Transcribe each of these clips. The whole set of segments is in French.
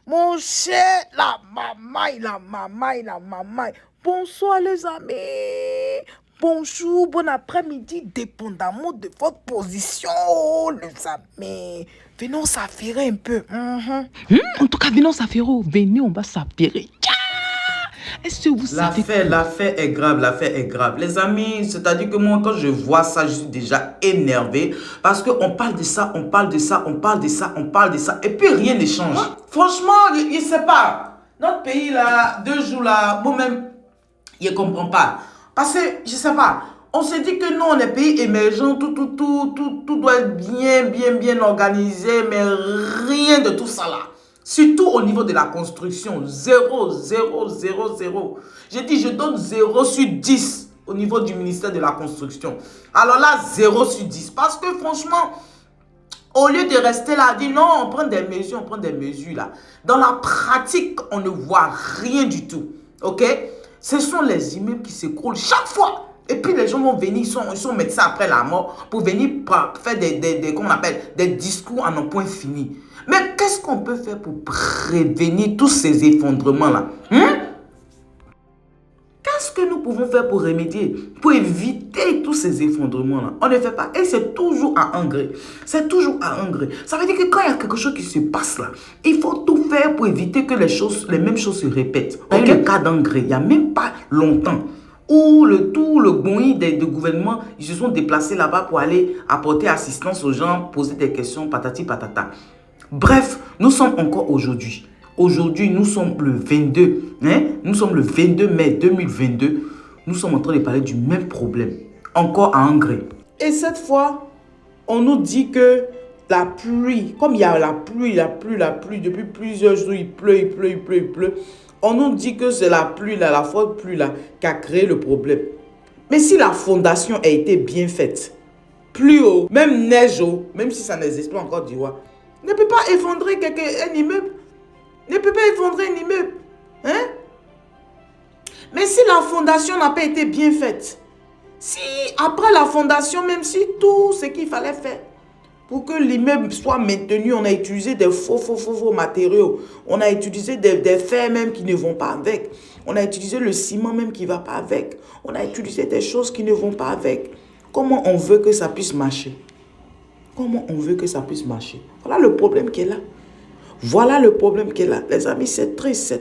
Mon cher, la mamaille. Bonsoir les amis. Bonjour, bon après-midi, dépendamment de votre position, les amis. Venons s'affairer un peu. En tout cas, venons s'affairer. Venez, on va s'affairer. Est-ce que vous savez... L'affaire est grave. Les amis, c'est-à-dire que moi, quand je vois ça, je suis déjà énervé. Parce qu'on parle de ça, et puis rien ne change. Franchement, je ne sais pas. Notre pays, là, 2 jours, là, moi-même, je ne comprends pas. Parce que, je ne sais pas, on se dit que nous, on est pays émergent, tout doit être bien organisé, mais rien de tout ça, là. Surtout au niveau de la construction, 0. J'ai dit, je donne 0 sur 10 au niveau du ministère de la construction. Alors là, 0 sur 10. Parce que franchement, au lieu de rester là, dire non, on prend des mesures là. Dans la pratique, on ne voit rien du tout. Ok? Ce sont les immeubles qui s'écroulent chaque fois. Et puis les gens vont venir, ils sont médecins après la mort pour venir faire des discours à nos points finis. Mais qu'est-ce qu'on peut faire pour prévenir tous ces effondrements-là? Qu'est-ce que nous pouvons faire pour remédier, pour éviter tous ces effondrements-là? On ne fait pas. Et c'est toujours à engrais. Ça veut dire que quand il y a quelque chose qui se passe là, il faut tout faire pour éviter que les mêmes choses se répètent. Okay. Le cas d'engrais, il n'y a même pas longtemps, où le gouvernement des gouvernements, ils se sont déplacés là-bas pour aller apporter assistance aux gens, poser des questions, patati patata. Bref, nous sommes encore aujourd'hui. Aujourd'hui, nous sommes le 22. Nous sommes le 22 mai 2022. Nous sommes en train de parler du même problème. Encore à engrais. Et cette fois, on nous dit que la pluie, comme il y a la pluie, depuis plusieurs jours, il pleut. On nous dit que c'est la pluie, la forte pluie là, qui a créé le problème. Mais si la fondation a été bien faite, plus haut, même neige haut, même si ça n'existe pas encore d'Ivoire, ne peut pas effondrer un immeuble. Mais si la fondation n'a pas été bien faite, si après la fondation, même si tout ce qu'il fallait faire pour que l'immeuble soit maintenu, on a utilisé des faux matériaux, on a utilisé des fers même qui ne vont pas avec, on a utilisé le ciment même qui ne va pas avec, on a utilisé des choses qui ne vont pas avec. Comment on veut que ça puisse marcher? Voilà le problème qui est là. Les amis, c'est triste.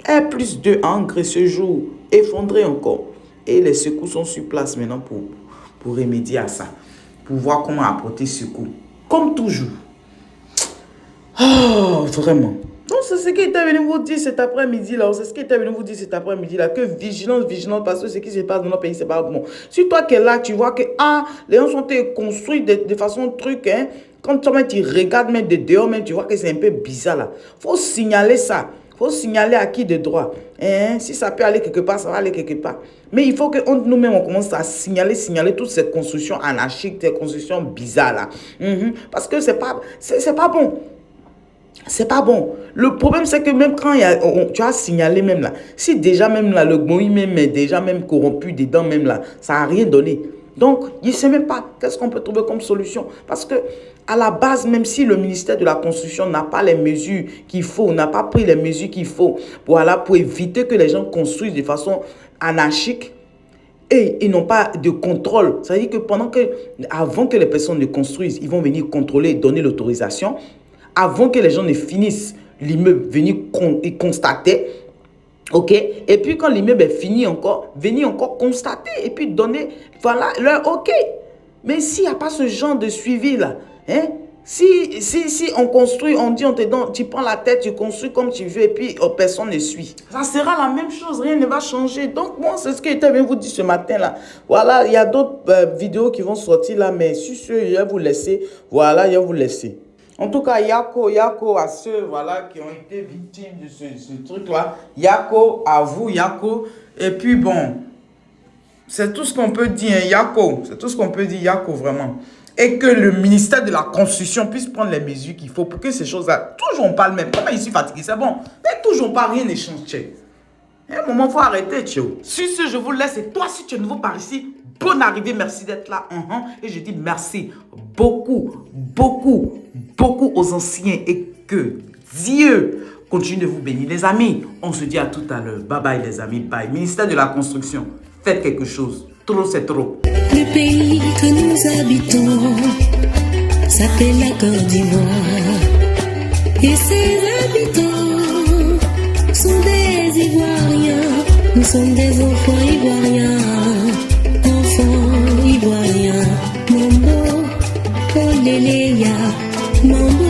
R+2 engrais ce jour, effondré encore. Et les secours sont sur place maintenant pour remédier à ça. Pour voir comment apporter secours. Comme toujours. Oh, vraiment. Donc, c'est ce qui était venu vous dire cet après-midi là. Que vigilance, parce que ce qui se passe dans notre pays, c'est pas bon. Si toi qui es là, tu vois que les gens sont construits de façon truc, quand tu regardes même de dehors, même, tu vois que c'est un peu bizarre là. Faut signaler ça. Faut signaler à qui de droit. Si ça peut aller quelque part, ça va aller quelque part. Mais il faut que nous-mêmes, on commence à signaler toutes ces constructions anarchiques, ces constructions bizarres là. Parce que c'est pas bon. C'est pas bon. Le problème, c'est que même quand tu as signalé même là, si déjà même là, le Moïse même est déjà même corrompu dedans même là, ça n'a rien donné. Donc, il ne sait même pas qu'est-ce qu'on peut trouver comme solution. Parce que, à la base, même si le ministère de la Construction n'a pas les mesures qu'il faut, n'a pas pris les mesures qu'il faut, voilà, pour éviter que les gens construisent de façon anarchique, et ils n'ont pas de contrôle. Ça veut dire que avant que les personnes ne construisent, ils vont venir contrôler, donner l'autorisation. Avant que les gens ne finissent l'immeuble, venir constater. Ok? Et puis quand l'immeuble est fini encore, venir encore constater et puis donner, voilà, leur ok. Mais s'il n'y a pas ce genre de suivi là, si on construit, on dit, on te donne, tu prends la tête, tu construis comme tu veux et puis personne ne suit. Ça sera la même chose, rien ne va changer. Donc moi, c'est ce que je viens vous dire ce matin là. Voilà, il y a d'autres vidéos qui vont sortir là, mais sur ce, je vais vous laisser. Voilà, je vais vous laisser. En tout cas, Yako à ceux voilà, qui ont été victimes de ce truc-là. Yako, à vous, Yako. Et puis bon, c'est tout ce qu'on peut dire, Yako. C'est tout ce qu'on peut dire, Yako, vraiment. Et que le ministère de la Construction puisse prendre les mesures qu'il faut pour que ces choses-là, toujours on parle même. Comment je suis fatigué, c'est bon. Mais toujours pas, rien ne change, tchè. À un moment, il faut arrêter, tchè. Sur ce, je vous laisse. Et toi, si tu es nouveau par ici, bonne arrivée, merci d'être là. Et je dis merci beaucoup, beaucoup, beaucoup aux anciens et que Dieu continue de vous bénir. Les amis, on se dit à tout à l'heure. Bye bye les amis, bye. Ministère de la Construction, faites quelque chose. Trop, c'est trop. Le pays que nous habitons s'appelle la Côte d'Ivoire. Et ses habitants sont des Ivoiriens. Nous sommes des enfants ivoiriens. Enfants ivoiriens. Mambo, Oléléa, Mambo.